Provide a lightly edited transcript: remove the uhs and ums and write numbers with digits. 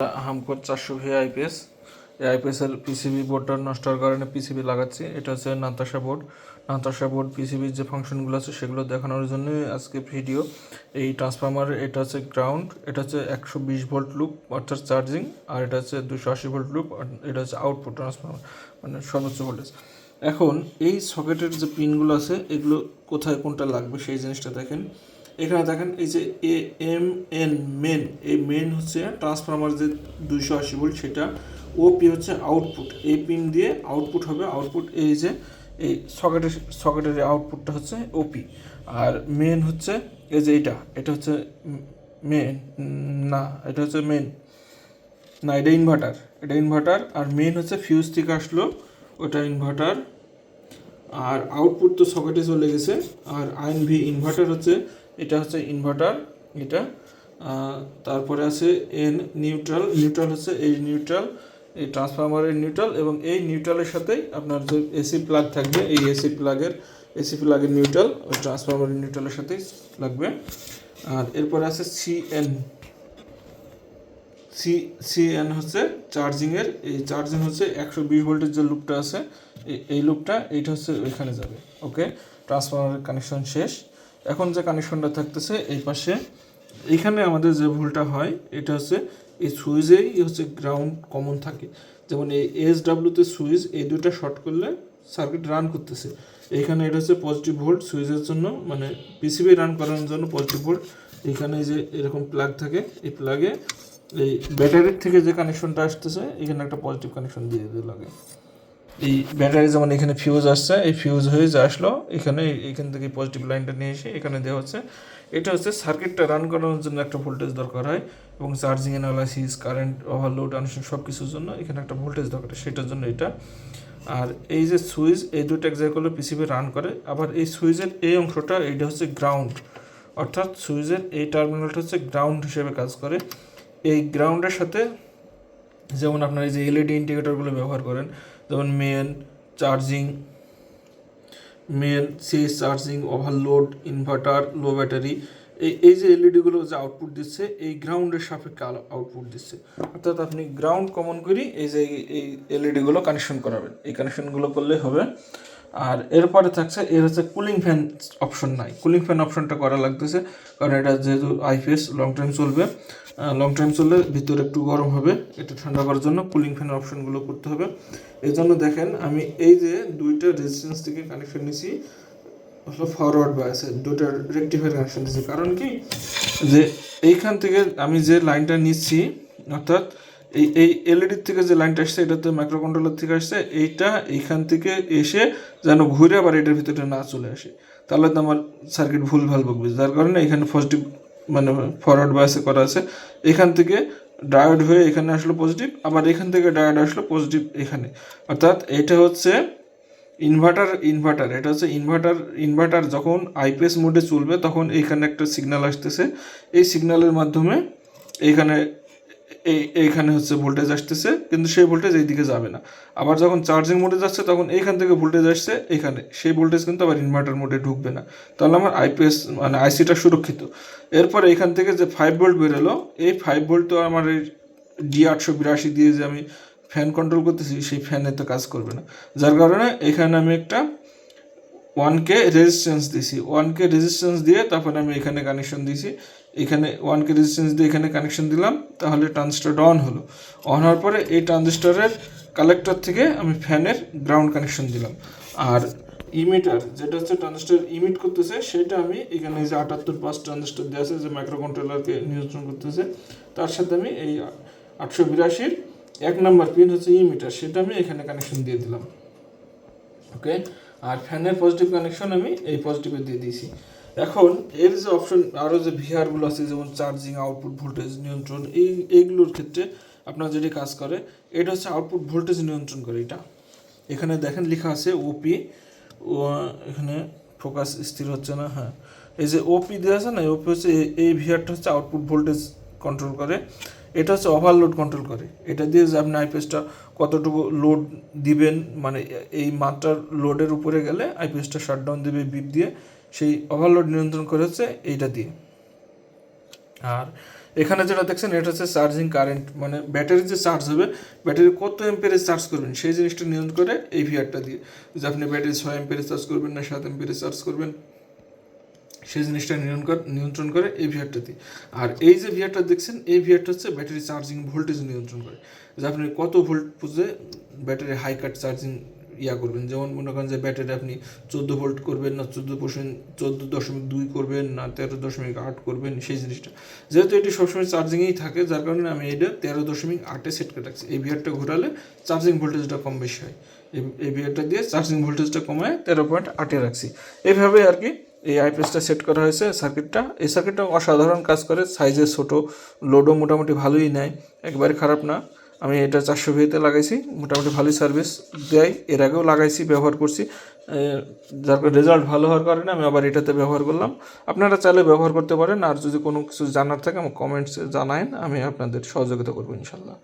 হামকোর 400V IPS. এই আইপিএসের PCB বোর্ডটা নষ্ট হওয়ার কারণে পিসিবি লাগাচ্ছি। এটা হচ্ছে নাতাশা বোর্ড। নাতাশা বোর্ড পিসিবির যে ফাংশনগুলো আছে সেগুলো দেখানোর জন্যই আজকে ভিডিও। এই ট্রান্সফরমার, এটা হচ্ছে গ্রাউন্ড, এটা হচ্ছে 120 ভোল্ট লুপ অর্থাৎ চার্জিং, আর এটা হচ্ছে 280 ভোল্ট লুপ, এটা হচ্ছে আউটপুট ট্রান্সফরমার মানে সর্বোচ্চ ভোল্টেজ। এখন এই সকেটের যে পিনগুলো আছে এগুলো কোথায় কোনটা লাগবে সেই জিনিসটা দেখেন। এখানে দেখেন এই যে এম মেন, এই মেন হচ্ছে ট্রান্সফরমার যে 280 ভোল্ট সেটা। ওপি হচ্ছে আউটপুট, এই পিন দিয়ে আউটপুট হবে। আউটপুট এই যে এই সকেটের আউটপুটটা হচ্ছে ওপি। আর মেন হচ্ছে এই যে এটা হচ্ছে মেন, না এটা হচ্ছে মেন, না এটা ইনভার্টার, এটা ইনভার্টার। আর মেন হচ্ছে ফিউজ থেকে আসলো, ওটা ইনভার্টার। আর আউটপুট তো সকেটে চলে গেছে। আর আইএনভি ইনভার্টার হচ্ছে, এটা হচ্ছে ইনভার্টার এটা। তারপরে আছে এন নিউট্রাল, নিউট্রাল হচ্ছে এই নিউট্রাল, এই ট্রান্সফরমারের নিউট্রাল, এবং এই নিউট্রালের সাথেই আপনার যে এসি প্লাগ থাকবে, এই এসি প্লাগের নিউট্রাল ওই ট্রান্সফরমারের নিউট্রালের সাথেই লাগবে। আর এরপরে আছে সিএন হচ্ছে চার্জিংয়ের, এই চার্জিং হচ্ছে 120 ভোল্টের যে লুপটা আছে, এই লুপটা এইটা হচ্ছে ওইখানে যাবে। ওকে, ট্রান্সফরমারের কানেকশন শেষ। এখন যে কানেকশনটা থাকতেছে এই পাশে, এইখানে আমাদের যে ভুলটা হয় এটা হচ্ছে এই সুইচেই হচ্ছে গ্রাউন্ড কমন থাকে। যেমন এই এসডাব্লিউতে সুইচ, এই দুটো শর্ট করলে সার্কিট রান করতেছে। এইখানে এটা হচ্ছে পজিটিভ ভোল্ট সুইচের জন্য, মানে পিসিবি রান করানোর জন্য পজিটিভ ভোল্ট। এইখানে যে এরকম প্লাগ থাকে, এই প্লাগে এই ব্যাটারির থেকে যে কানেকশনটা আসতেছে এখানে একটা পজিটিভ কানেকশন দিয়ে দিতে লাগে। এই ব্যাটারি যেমন এখানে ফিউজ আসছে, এই ফিউজ হয়ে যে আসলো এখান থেকে পজিটিভ লাইনটা নিয়ে এসে এখানে দেওয়া হচ্ছে। এটা হচ্ছে সার্কিটটা রান করানোর জন্য একটা ভোল্টেজ দরকার হয়, এবং charging analysis, current overload answer সব কিছুর জন্য এখানে একটা ভোল্টেজ দরকার, সেটার জন্য এটা। আর এই যে সুইচ, এই দুটো এক জায়গায় করলে পিসিবি রান করে। আবার এই সুইচের এই অংশটা, এইটা হচ্ছে গ্রাউন্ড, অর্থাৎ সুইচের এই টার্মিনালটা হচ্ছে গ্রাউন্ড হিসেবে কাজ করে। এই গ্রাউন্ডের সাথে যেমন আপনার এই যে এলইডি ইন্ডিকেটরগুলো ব্যবহার করেন, যেমন mains charging, overload, inverter, low battery, এই যে এলইডিগুলো যে আউটপুট দিচ্ছে এই গ্রাউন্ডের সাপেক্ষে আউটপুট দিচ্ছে। অর্থাৎ আপনি গ্রাউন্ড কমন করি এই যে এই এলইডিগুলো কানেকশন করাবেন, এই কানেকশনগুলো করলে হবে। আর এরপরে থাকছে এর হচ্ছে কুলিং ফ্যান অপশন নাই, কুলিং ফ্যান অপশনটা করা লাগতেছে, কারণ এটা যেহেতু আইপিএস লং টাইম চলবে, লং টাইম চললে ভিতরে একটু গরম হবে, এটা ঠান্ডা করার জন্য কুলিং ফ্যানের অপশনগুলো করতে হবে। এই জন্য দেখেন আমি এই যে দুইটা রেজিস্ট্যান্স থেকে কানেকশন নিছি, ফরওয়ার্ড বায়াসে দুইটা রেকটিফায়ার কানেকশন দিচ্ছি। কারণ কি, যে এইখান থেকে আমি যে লাইনটা নিচ্ছি, অর্থাৎ এই এলইডির থেকে যে লাইনটা আসছে এটা তো মাইক্রো কন্ট্রোলার থেকে আসছে, এইটা এইখান থেকে এসে যেন ঘুরে আবার এটার ভিতরে না চলে আসে, তাহলে তো আমার সার্কিট ভুলভাল বকবে। যার কারণে এখানে পজিটিভ মানে ফরওয়ার্ড বায়াসে করা আছে। এখান থেকে ডায়োড হয়ে এখানে আসলো পজিটিভ, আবার এখান থেকে ডায়োড আসলো পজিটিভ এখানে। অর্থাৎ এটা হচ্ছে ইনভার্টার, এটা হচ্ছে ইনভার্টার যখন আইপিএস মোডে চলবে তখন এইখানে একটা সিগন্যাল আসতেছে, এই সিগন্যালের মাধ্যমে এইখানে হচ্ছে ভোল্টেজ আসতেছে, কিন্তু সেই ভোল্টেজ এইদিকে যাবে না। আবার যখন চার্জিং মোডে যাচ্ছে তখন এইখান থেকে ভোল্টেজ আসছে এখানে, সেই ভোল্টেজ কিন্তু আবার ইনভার্টার মোডে ঢুকবে না, তাহলে আমার আইপিএস মানে আইসিটা সুরক্ষিত। এরপর এখান থেকে যে 5 ভোল্ট বেরোলো, এই 5 ভোল্ট তো আমার এই D882 দিয়ে যে আমি ফ্যান কন্ট্রোল করতেছি সেই ফ্যানে তো কাজ করবে না। যার কারণে এখানে আমি একটা 1K রেজিস্ট্যান্স দিছি, 1K রেজিস্ট্যান্স দিয়ে তারপরে আমি এখানে কানেকশন দিয়েছি। এখানে 1K রেজিস্ট্যান্স দিয়ে এখানে কানেকশন দিলাম, তাহলে ট্রানজিস্টরটা অন হলো। অন হওয়ার পরে এই ট্রানজিস্টরের কালেক্টর থেকে আমি ফ্যানের গ্রাউন্ড কানেকশন দিলাম। আর ইমিটার, যেটা হচ্ছে ট্রানজিস্টর ইমিট করতেছে, সেটা আমি এখানে যে 78 ট্রানজিস্টর দেওয়া আছে যে মাইক্রো কন্ট্রোলারকে নিয়ন্ত্রণ করতেছে, তার সাথে আমি এই 882 1 নম্বর পিন হচ্ছে ইমিটার, সেটা আমি এখানে কানেকশন দিয়ে দিলাম। ওকে, আর ফ্যানের পজিটিভ কানেকশন আমি এই পজিটিভে দিয়ে দিয়েছি। এখন এর যে অপশন আরও যে ভিআরগুলো আছে, যেমন চার্জিং, আউটপুট ভোল্টেজ নিয়ন্ত্রণ, এইগুলোর ক্ষেত্রে আপনার যেটি কাজ করে এটা হচ্ছে আউটপুট ভোল্টেজ নিয়ন্ত্রণ করে। এটা এখানে দেখেন লেখা আছে ওপি, এখানে ফোকাস স্থির হচ্ছে না, হ্যাঁ এই যে ওপি দেওয়া আছে না, ওপি হচ্ছে এই ভিআরটা হচ্ছে আউটপুট ভোল্টেজ কন্ট্রোল করে। এটা হচ্ছে ওভারলোড কন্ট্রোল করে, এটা দিয়ে যে আপনি আইপিএসটা কতটুকু লোড দিবেন, মানে এই মাত্রার লোডের উপরে গেলে আইপিএসটা শাটডাউন দেবে বিপ দিয়ে, সেই ওভারলোড নিয়ন্ত্রণ করে হচ্ছে এইটা দিয়ে। আর এখানে যেটা দেখছেন এটা হচ্ছে চার্জিং কারেন্ট, মানে ব্যাটারি যে চার্জ হবে, ব্যাটারি কত এম্পিয়ারে চার্জ করবেন সেই জিনিসটা নিয়ন্ত্রণ করে এই ভিআরটা দিয়ে, যে আপনি ব্যাটারি 6 এম্পিয়ারে চার্জ করবেন না 7 এম্পিয়ারে চার্জ করবেন, সেই জিনিসটা নিয়ন্ত্রণ করে এই ভিআরটা দিয়ে। আর এই যে ভিআরটা দেখছেন এই ভিআরটা হচ্ছে ব্যাটারি চার্জিং ভোল্টেজ নিয়ন্ত্রণ করে, যে আপনি কত ভোল্ট বুঝে ব্যাটারি হাই কাট চার্জিং করবেন। যেমন মনে করেন যে ব্যাটারি আপনি 14 ভোল্ট করবেন না 14.2 করবেন না 13.8 করবেন, সেই জিনিসটা যেহেতু এটি সবসময় চার্জিংয়েই থাকে, যার কারণে আমি এটা 13.8-এ সেট করে রাখছি। এই ভিআরটা ঘোরালে চার্জিং ভোল্টেজটা কম বেশি হয়, এই ভিআরটা দিয়ে চার্জিং ভোল্টেজটা কমায় 13.8-এ রাখছি। এইভাবে আর কি এই আইপিএসটা সেট করা হয়েছে সার্কিটটা। এই সার্কিটটা অসাধারণ কাজ করে, সাইজে ছোট, লোডও মোটামুটি ভালোই নেয়, একবারে খারাপ না। আমি এটা 400 ভিতে লাগাইছি, মোটামুটি ভালোই সার্ভিস দেয়। এর আগেও লাগাইছি, ব্যবহার করছি, যার রেজাল্ট ভালো হওয়ার কারণে আমি আবার এটাতে ব্যবহার করলাম। আপনারা চাইলে ব্যবহার করতে পারেন, আর যদি কোনো কিছু জানার থাকে আমার কমেন্টসে জানায়েন, আমি আপনাদের সহযোগিতা করবো ইনশাল্লাহ।